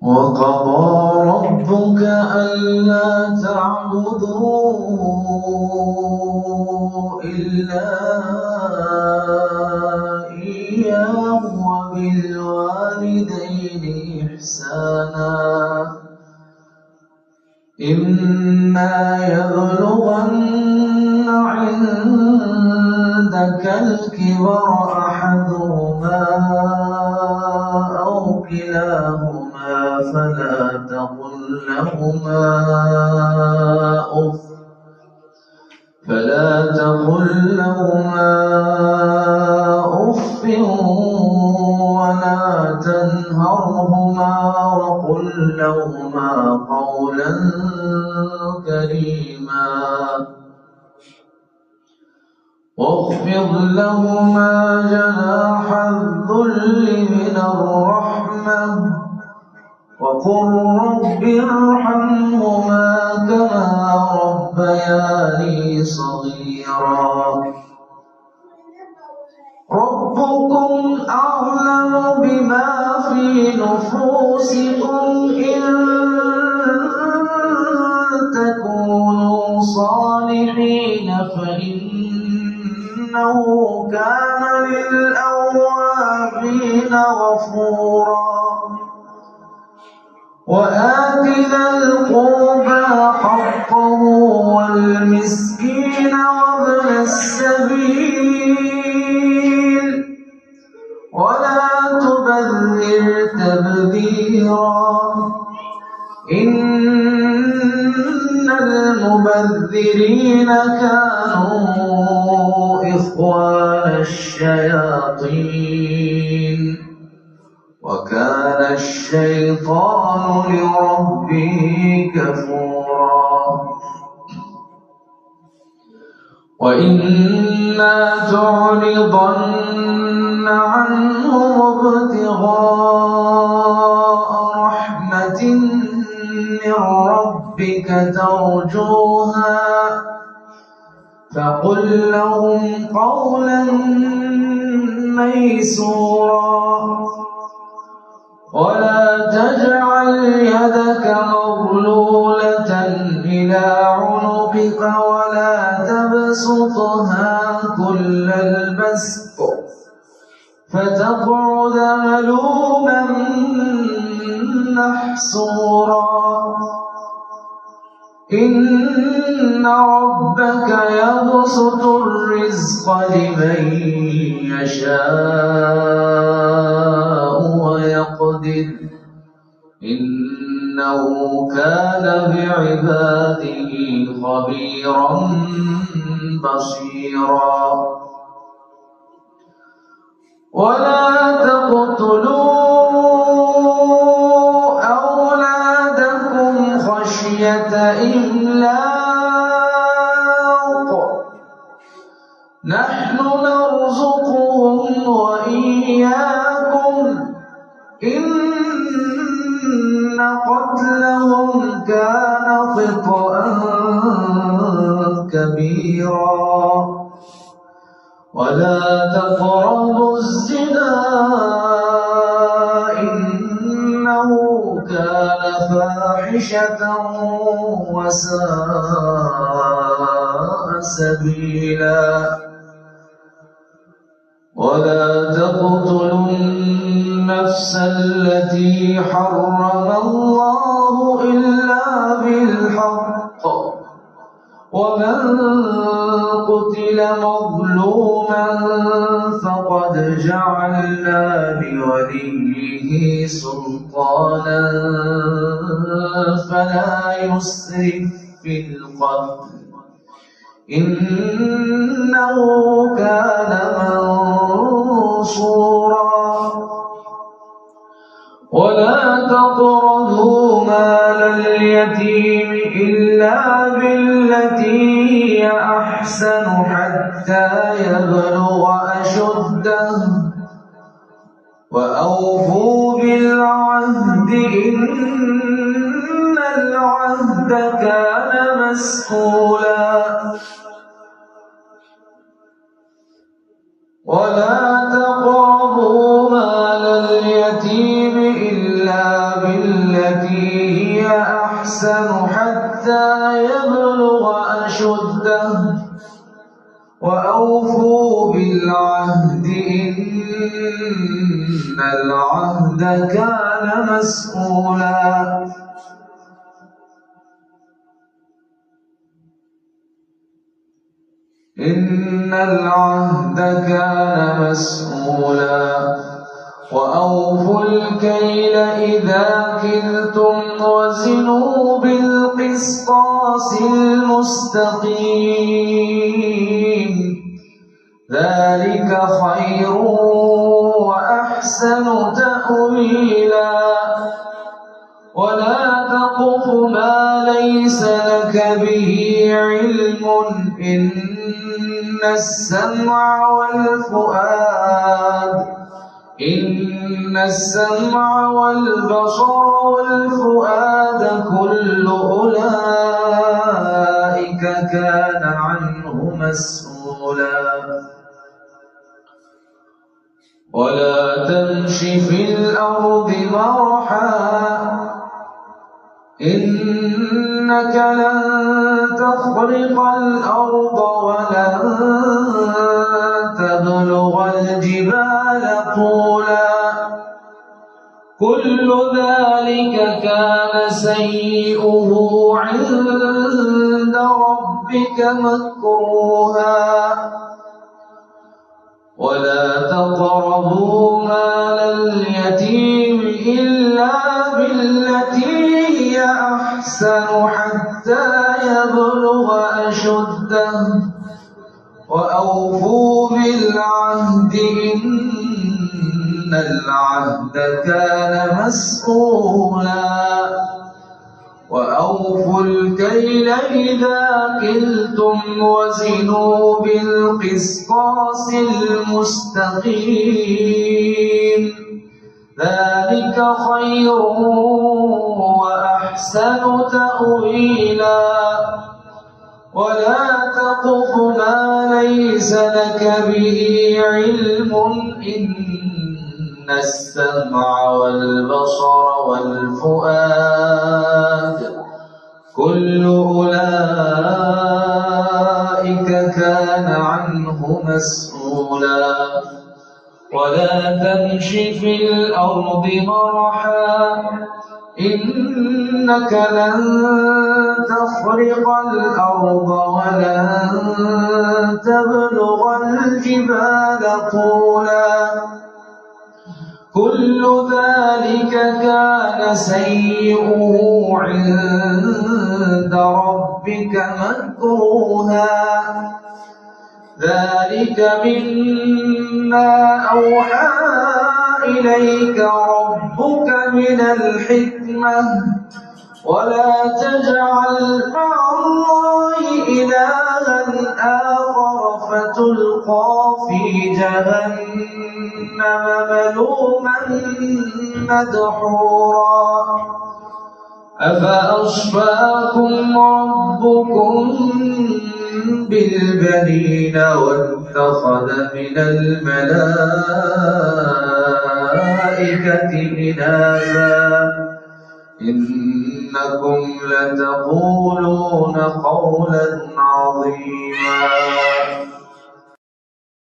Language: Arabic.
وقضى ربك ألا تعبدوا إلا إياه وبالوالدين إحسانا إما يبلغن عندك الكبر أحدهما أو كلاهما فلا تقل لهما أف ولا تنهرهما وقل لهما قولا كريما واخفض لهما جناح الذل من الرحمة وقل رب ارحمهما كما ربياني صغيرا ربكم أعلم بما في نفوسكم إن تكونوا صالحين فإنه كان للأوابين غفورا وآت ذا القربى حقه والمسكين وابن السبيل ولا تبذر تبذيرا إن المبذرين كانوا إخوان الشياطين وكان الشيطان لربه كفورا وإما تعرضن عنهم ابتغاء رحمة من ربك ترجوها فقل لهم قولا ميسورا ولا تجعل يدك مغلولة إلى عنقك ولا تبسطها كل البسط فتقعد ملوما محسورا إن ربك يبسط الرزق لمن يشاء ويقدر إنه كان بعباده خبيرا بصيرا ولا تقتلوا أولادكم خشية إملاق نحن نرزقهم وإياكم إن قتلهم كان خطأ كبيرا ولا تقربوا الزنا إنه كان فاحشة وساء سبيلا ولا تقتلوا النفس التي حرم الله إلا بالحق ومن قتل مظلوما فقد جعلنا لوليه سلطانا فلا يسرف في القتل إنه كان منصورا ولا تقربوا مال اليتيم إلا بالتي هي أحسن حتى يبلغ أشده وأوفوا بالعهد إن العهد كان مسؤولا ولا تقربوا مال اليتيم إلا إلا بالتي هي أحسن حتى يبلغ أشده وأوفوا بالعهد إن العهد كان مسؤولا إن العهد كان مسؤولا وأوفوا الكيل إذا كلتم وزنوا بالقسطاس المستقيم ذلك خير وأحسن تأويلا ولا تقف ما ليس لك به علم إن السمع والبصر والفؤاد كل أولئك كان عنه مسؤولا ولا تمش في الأرض مرحا إنك لن تخرق الأرض ولن تبلغ الجبال طولا كل ذلك كان سيئه عند ربك مكروها ولا تقربوا مال اليتيم إلا بالتي هي أحسن حتى يبلغ أشده وأوفوا بالعهد إن العهد كان مسؤولا وأوفوا الكيل إذا كلتم وزنوا بالقسطاس المستقيم ذلك خير وأحسن تأويلا ولا تقف ما ليس لك به علم إن السمع والبصر والفؤاد كل أولئك كان عنه مسؤولا ولا تمش في الأرض مرحا إنك لن تخرق الأرض ولن تبلغ الجبال طولا كل ذلك كان سيئه عند ربك مكروها ذلك مما أوحى إليك ربك من الحكمة ولا تجعل مع الله إلها آخر فتلقى في جهنم ملوما مدحورا أفأصفاكم ربكم بالبنين واتخذ من الملائكة إناثا إنكم لتقولون قولا عظيما